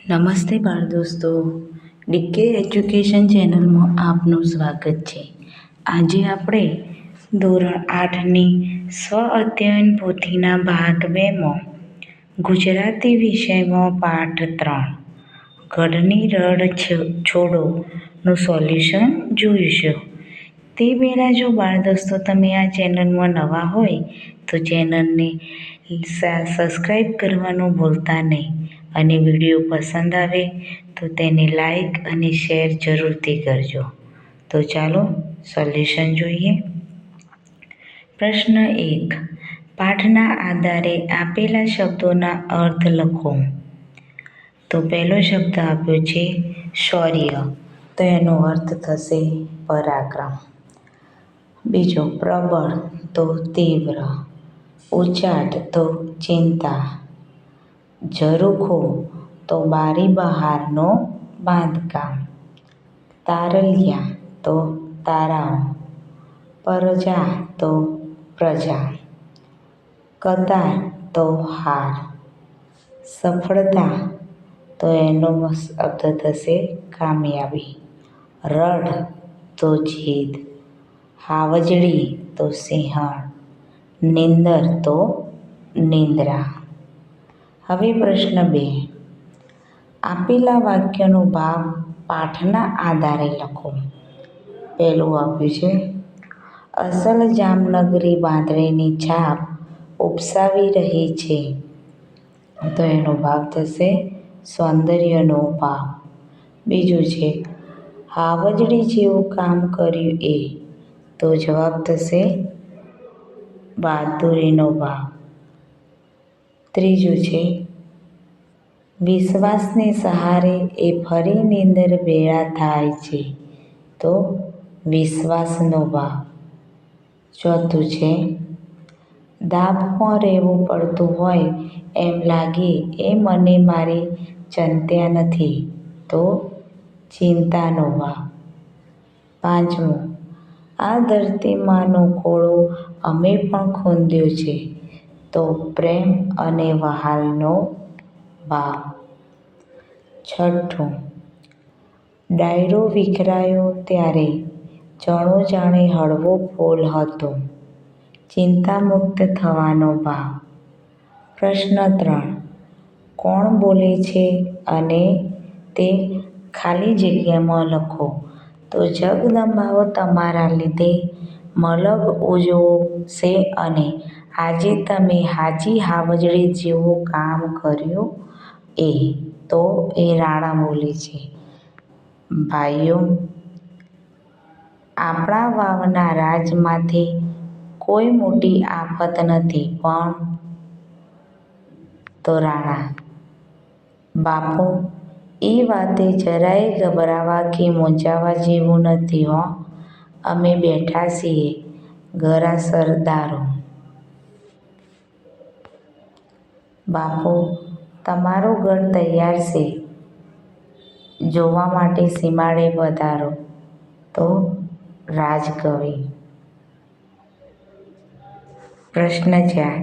નમસ્તે બાળ દોસ્તો, ડીકે એજ્યુકેશન ચેનલમાં આપનું સ્વાગત છે. આજે આપણે ધોરણ 8ની સ્વ અધ્યયન પોથીના ભાગ 2માં ગુજરાતી વિષયમાં પાઠ 3 ગઢની રડ છોડોનું સોલ્યુશન જોઈશું. તે પહેલાં જો બાળ દોસ્તો તમે આ ચેનલમાં નવા હોય તો ચેનલને સબસ્ક્રાઈબ કરવાનું ભૂલતા નહીં અને વિડીયો પસંદ આવે તો તેને લાઈક અને શેર જરૂરથી કરજો. તો ચાલો સોલ્યુશન જોઈએ. પ્રશ્ન 1. પાઠના આધારે આપેલા શબ્દોના અર્થ લખો. તો પહેલો શબ્દ આપ્યો છે શૌર્ય, તો એનો અર્થ થશે પરાક્રમ. બીજો પ્રબળ તો તીવ્ર, ઉચાટ તો ચિંતા, ઝરૂખો તો બારી બહારનો બાંધકામ, તારલિયા તો તારાઓ, પરજા તો પ્રજા, કતાર તો હાર, સફળતા તો એનો શબ્દ થશે કામયાબી, રડ તો જીદ, હાવજડી તો સિંહણ, નીંદર તો નિંદ્રા. હવે પ્રશ્ન 2. આપેલા વાક્યનો ભાવ પાઠના આધારે લખો. પહેલું આપ્યું છે અસલ જામનગરી બાંધણીની છાપ ઉપસાવી રહી છે, તો એનો ભાવ થશે સૌંદર્યનો ભાવ. બીજું છે હાવજડી જેવું કામ કર્યું એ, તો જવાબ થશે બહાદુરીનો ભાવ. ત્રીજું છે વિશ્વાસને સહારે એ ફરી નીંદર ભેળા થાય છે, તો વિશ્વાસનો ભાવ. ચોથું છે દાબમાં રહેવું પડતું હોય એમ લાગે એ મને મારી ચંત્યા નથી, તો ચિંતાનો ભાવ. પાંચમું આ ધરતીમાંનો ખોળો અમે પણ ખૂંદ્યો છે, તો પ્રેમ અને વહાલનો ભાવ. છઠ્ઠું ડાયરો વિખરાયો ત્યારે ચણો જાણે હળવો ફૂલ હતો, ચિંતામુક્ત થવાનો ભાવ. પ્રશ્ન 3. કોણ બોલે છે અને તે ખાલી જગ્યામાં લખો. તો જગદંબાઓ તમારા લીધે મલક ઉજવો છે અને આજે તમે હાજી હાવજડી જેવું કામ કર્યું એ, તો એ રાણા બોલે છે. ભાઈઓ, આપણા વાવના રાજમાંથી કોઈ મોટી આફત નથી, પણ તો રાણા બાપુ એ વાતે જરાય ગભરાવા કે મૂંઝાવા જેવું નથી હો. અમે બેઠા છીએ ઘરા સરદારો. બાપુ તમારો ગઢ તૈયાર છે, જોવા માટે સીમાડે પધારો, તો રાજકવિ. પ્રશ્ન 4.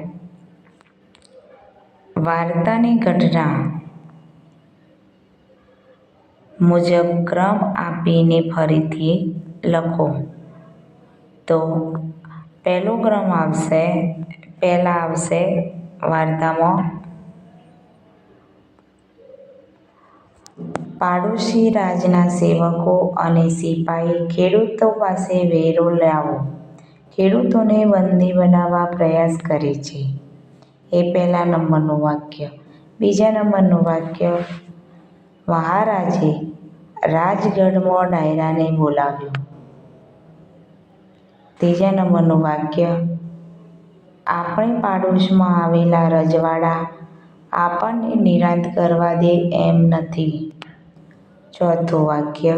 વાર્તાની ઘટના મુજબ ક્રમ આપીને ફરીથી લખો. તો પહેલો ક્રમ પહેલા આવશે વાર્તામાં પાડોશી રાજના સેવકો અને સિપાહી ખેડૂતો પાસે વેરો લાવો ખેડૂતોને બંદી બનાવવા પ્રયાસ કરે છે. એ પહેલા નંબરનું વાક્ય. બીજા નંબરનું વાક્ય મહારાજે રાજગઢમાં ડાયરાને બોલાવ્યો. ત્રીજા નંબરનું વાક્ય આપણે પાડોશમાં આવેલા રજવાડા આપણને નિરાંત કરવા દે એમ નથી. ચોથું વાક્ય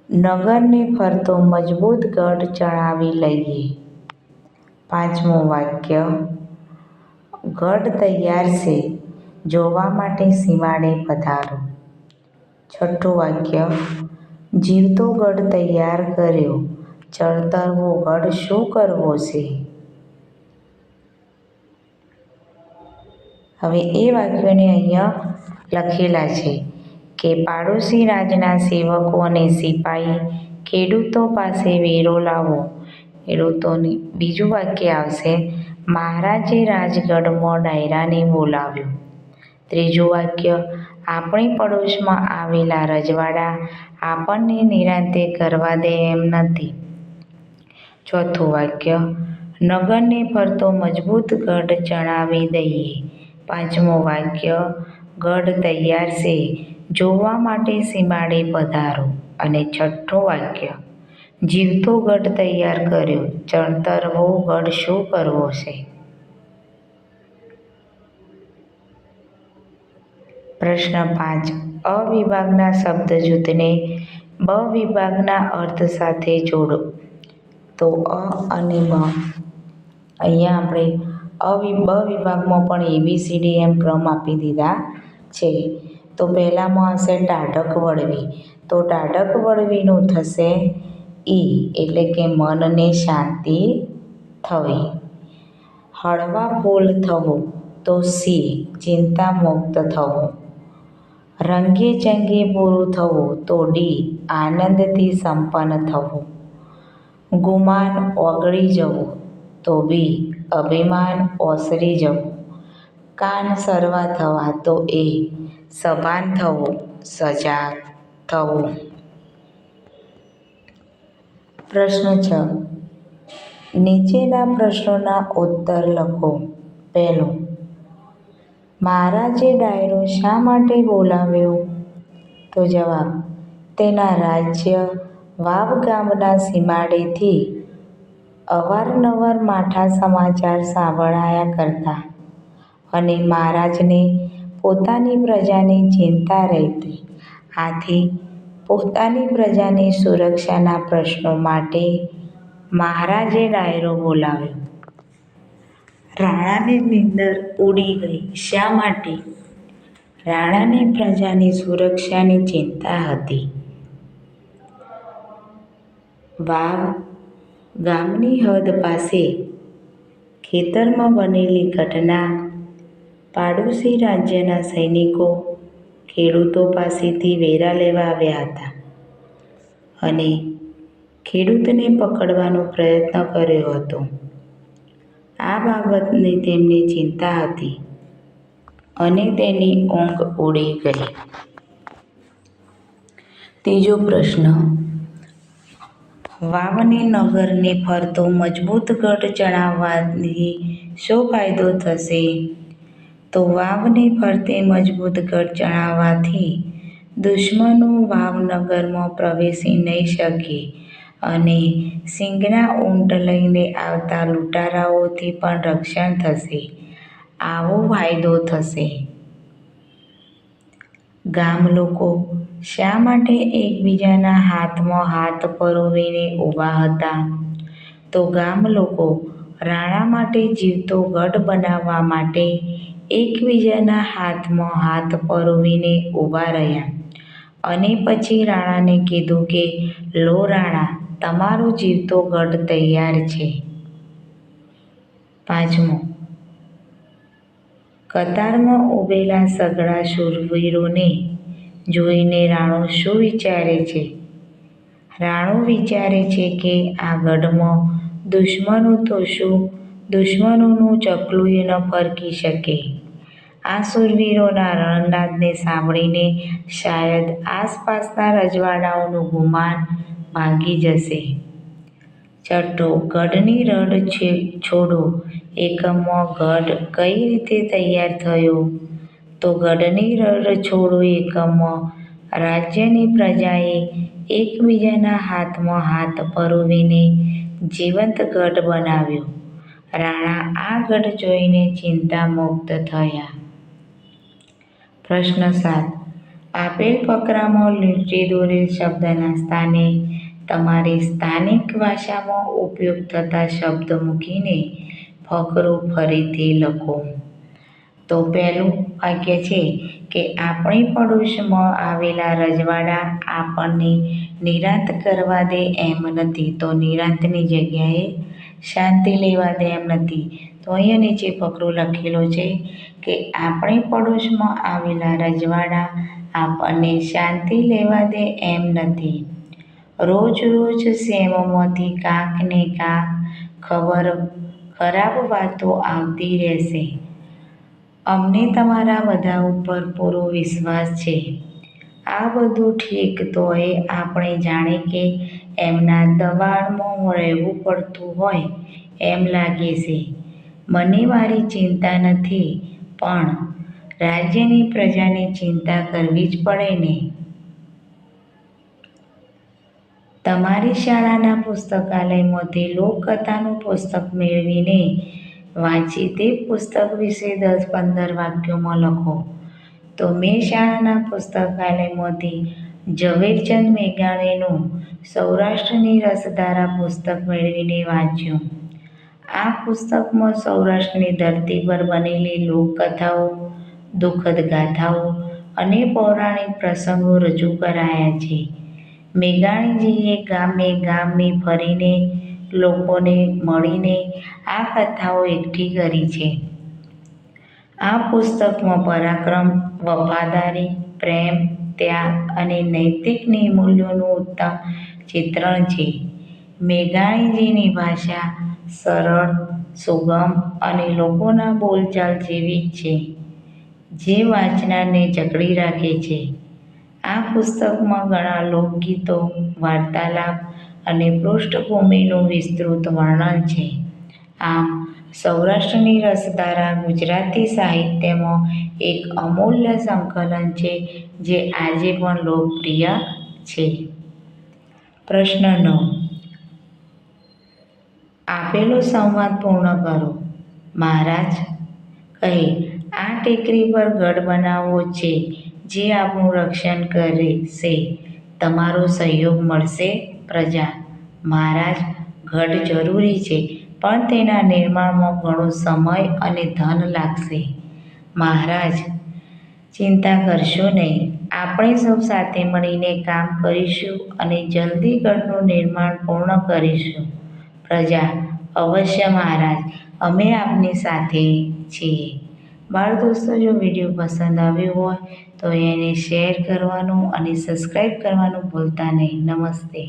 નગરને ફરતો મજબૂત ગઢ ચણાવી લઈએ. પાંચમું વાક્ય ગઢ તૈયાર છે, જોવા માટે સીમાડે પધારો. છઠ્ઠું વાક્ય જીવતો ગઢ તૈયાર કર્યો, ચળતરવો ગઢ શું કરવો છે. હવે એ વાક્યોને અહીંયા લખેલા છે કે પાડોશી રાજના સેવકો અને સિપાઈ ખેડૂતો પાસે વેરો લાવો. ખેડૂતોની બીજું વાક્ય આવશે, મહારાજે રાજગઢમાં ડાયરાને બોલાવ્યો. ત્રીજું વાક્ય, આપણી પડોશમાં આવેલા રજવાડા આપણને નિરાંતે કરવા દે એમ નથી. ચોથું વાક્ય, નગરને ફરતો મજબૂત ગઢ ચણાવી દઈએ. પાંચમું વાક્ય, ગઢ તૈયાર છે, જોવા માટે સીમાડે પધારો. અને છઠ્ઠું વાક્ય, જીવતો ગઢ તૈયાર કર્યો, ચણતરવો ગઢ શું કરવો છે? પ્રશ્ન 5. અ વિભાગના શબ્દજૂથને બ વિભાગના અર્થ સાથે જોડો. તો અ અને બ અહીંયા આપણે બ વિભાગમાં પણ ABCD એમ ક્રમ આપી દીધા છે. તો પહેલામાં હશે ટાઢક વળવી. તો ટાઢક વળવીનું થશે ઈ, એટલે કે મનને શાંતિ થવી. હળવા ફૂલ થવું, તો સી, ચિંતા મુક્ત થવું. રંગે ચંગે પૂરું થવું, તો ડી, આનંદથી સંપન્ન થવું. ગુમાન ઓગળી જવું, તો બી, અભિમાન ઓસરી જવું. કાન સરવા થવા, તો એ, સભાન થવું, સજાગ થવું. પ્રશ્ન 6. નીચેના પ્રશ્નોના ઉત્તર લખો. પહેલો, મહારાજે ડાયરો શા માટે બોલાવ્યો? તો જવાબ, તેના રાજ્ય વાવ ગામના સીમાડેથી અવારનવાર માઠા સમાચાર સાંભળાયા કરતા અને મહારાજને પોતાની પ્રજાની ચિંતા રહેતી. આથી પોતાની પ્રજાની સુરક્ષાના પ્રશ્નો માટે મહારાજે ડાયરો બોલાવ્યો. રાણાની નીંદર ઉડી ગઈ. શા માટે? રાણાને પ્રજાની સુરક્ષાની ચિંતા હતી. વાવ ગામની હદ પાસે ખેતરમાં બનેલી ઘટના પાડોશી રાજ્યના સૈનિકો ખેડૂતો પાસેથી વેરા લેવા આવ્યા હતા અને ખેડૂતને પકડવાનો પ્રયત્ન કર્યો હતો. આ બાબતની તેમને ચિંતા હતી અને તેની ઊંઘ ઉડી ગઈ. ત્રીજો પ્રશ્ન, વાવને નગરને ફરતો મજબૂત ગઢ ચણાવવાથી શો ફાયદો થશે? તો વાવને ફરતે મજબૂત ગઢ ચણાવવાથી દુશ્મનો વાવનગરમાં પ્રવેશી નહીં શકે અને સિંગના ઊંટ લઈને આવતા લૂંટારાઓથી પણ રક્ષણ થશે. આવો ફાયદો થશે. ગામ લોકો શા માટે એકબીજાના હાથમાં હાથ પરોવીને ઊભા હતા? તો ગામ લોકો રાણા માટે જીવતો ગઢ બનાવવા માટે એકબીજાના હાથમાં હાથ પરોવીને ઊભા રહ્યા અને પછી રાણાને કીધું કે લો રાણા, તમારો જીવતો ગઢ તૈયાર છે. પાંચમો, કતારમાં ઊભેલા સઘળા શૂરવીરોને જોઈને રાણો શું વિચારે છે? રાણો વિચારે છે કે આ ગઢમાં દુશ્મનો તો શું, દુશ્મનોનું ચકલું ન ફરકી શકે. આ શૂરવીરોના રણનાદને સાંભળીને શાયદ આસપાસના રજવાડાઓનું ગુમાન ભાંગી જશે. છઠ્ઠો, ગઢની રડ છોડો એકમમાં ગઢ કઈ રીતે તૈયાર થયો? તો ગઢની રડ છોડો એકમમાં રાજ્યની પ્રજાએ એકબીજાના હાથમાં હાથ પરોવીને જીવંત ગઢ બનાવ્યો. રાણા આ ગઢ જોઈને ચિંતામુક્ત થયા. પ્રશ્ન 7. આપેલ ફકરામાં લીટી દોરેલ શબ્દના સ્થાને તમારી સ્થાનિક ભાષામાં ઉપયોગ થતા શબ્દ મૂકીને ફકરો ફરીથી લખો. તો પહેલું વાક્ય છે કે આપણી પડોશમાં આવેલા રજવાડા આપણને નિરાંત કરવા દે એમ નથી. તો નિરાંતની જગ્યાએ શાંતિ લેવા દે એમ નથી. તો તો અહીંયા નીચે ફકરો લખેલો છે કે આપણી પડોશમાં આવેલા રજવાડા આપણને શાંતિ લેવા દે એમ નથી. રોજ રોજ સેમોમાંથી કાંક ને કાંક ખરાબ વાતો આવતી રહેશે. અમને તમારા બધા ઉપર પૂરો વિશ્વાસ છે. આ બધું ઠીક તોય આપણે જાણે કે એમના દબાણમાં રહેવું પડતું હોય એમ લાગે છે. મને મારી ચિંતા નથી, પણ રાજ્યની પ્રજાની ચિંતા કરવી જ પડે ને. તમારી શાળાના પુસ્તકાલયમાંથી લોકકથાનું પુસ્તક મેળવીને વાંચી તે પુસ્તક વિશે 10-15 વાક્યોમાં લખો. તો મેં શાળાના પુસ્તકાલયમાંથી ઝવેરચંદ મેઘાણીનું સૌરાષ્ટ્રની રસધારા પુસ્તક મેળવીને વાંચ્યું. આ પુસ્તકમાં સૌરાષ્ટ્રની ધરતી પર બનેલી લોકકથાઓ, દુઃખદ ગાથાઓ અને પૌરાણિક પ્રસંગો રજૂ કરાયા છે. મેઘાણીજીએ ગામે ફરીને લોકોને મળીને આ કથાઓ એકઠી કરી છે. આ પુસ્તકમાં પરાક્રમ, વફાદારી, પ્રેમ, ત્યાગ અને નૈતિક મૂલ્યોનું ઉત્તમ ચિત્રણ છે. મેઘાણીજીની ભાષા સરળ, સુગમ અને લોકોના બોલચાલ જેવી છે, જે વાંચનારને જકડી રાખે છે. આ પુસ્તકમાં ઘણા લોકગીતો, વાર્તાલાપ અને પૃષ્ઠભૂમિનું વિસ્તૃત વર્ણન છે. આમ, સૌરાષ્ટ્રની રસધારા ગુજરાતી સાહિત્યમાં એક અમૂલ્ય સંકલન છે જે આજે પણ લોકપ્રિય છે. પ્રશ્ન 9. આપેલો સંવાદ પૂર્ણ કરો. મહારાજ કહે, આ ટેકરી પર ગઢ બનાવવો છે જે આપણું રક્ષણ કરશે. તમારો સહયોગ મળશે? પ્રજા: મહારાજ, ગઢ જરૂરી છે, પણ તેના નિર્માણમાં ઘણો સમય અને ધન લાગશે. મહારાજ: ચિંતા કરશો નહીં. આપણે સૌ સાથે મળીને કામ કરીશું અને જલ્દી ગઢનું નિર્માણ પૂર્ણ કરીશું. પ્રજા: અવશ્ય મહારાજ, અમે આપની સાથે છીએ. બાળ દોસ્તો, જો વિડીયો પસંદ આવ્યો હોય તો એને શેર કરવાનું અને સબસ્ક્રાઈબ કરવાનું ભૂલતા નહીં. નમસ્તે.